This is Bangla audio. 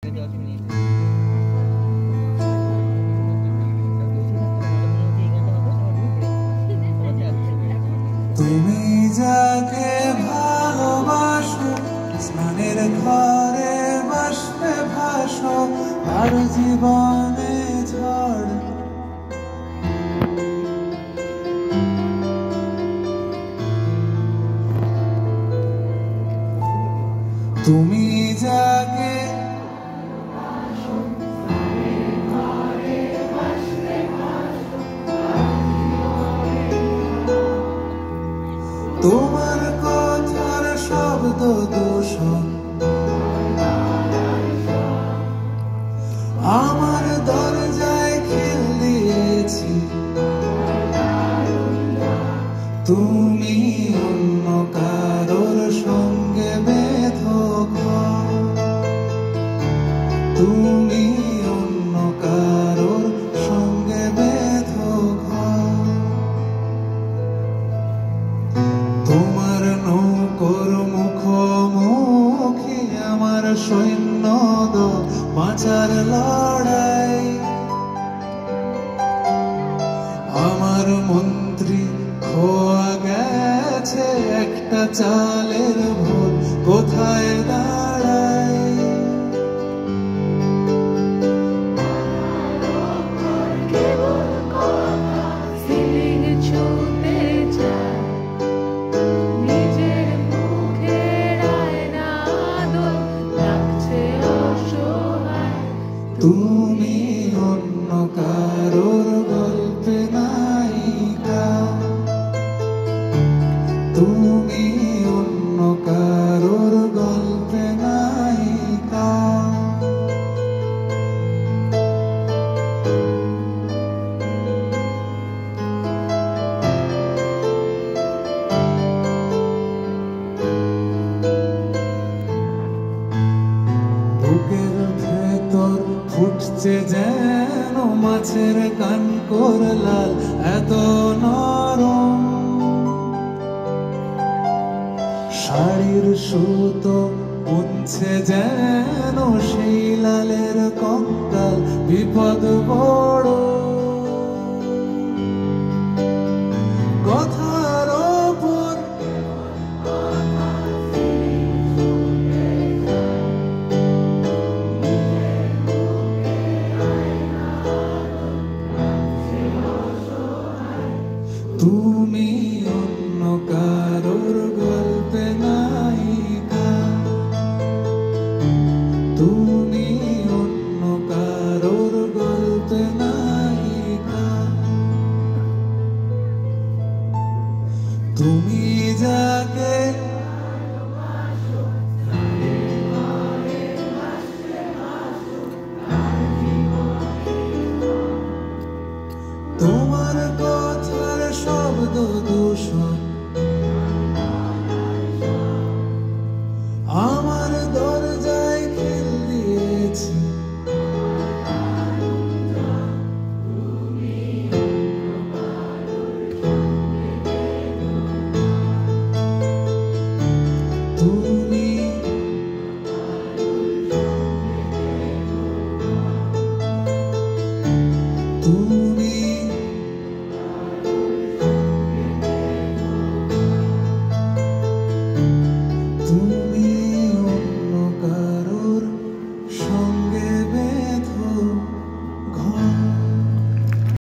তুমি যাকে ভালোবাসো স্নানের ঘরে বাষ্পে ভাসো আর জীবনে ঝড়। তুমি যাকে তোমার কথার শব্দ দূষণ আমার দরজায় খিল দিয়েছি। তুমি অন্য কারোর সঙ্গে বেঁধো ঘর, তুমি অন্য কারোর সঙ্গে বেঁধো ঘর। তোমার নৌকোর মুখোমুখি আমার সৈন্যদল বাঁচার লড়াই। আমার মন্ত্রী খোয়া গেছে একটা চালের ভোল কোথায় দাঁড়ায়। তুমি অন্য কারোর গল্পে নায়িকা, তুমি অন্য কারোর গল্পে নায়িকা। বুকের ভেতর ফুটছে যেন মাছের কানকোর লাল এত নরম। শাড়ির সুতো বুনছে যেন সেই লালের কঙ্কাল বিপদ বড়। কথার ওপর তুমি অন্য কারোর গল্পে নায়িকা, তুমি অন্য কারোর গল্পে নায়িকা। তুমি যাকে তোমার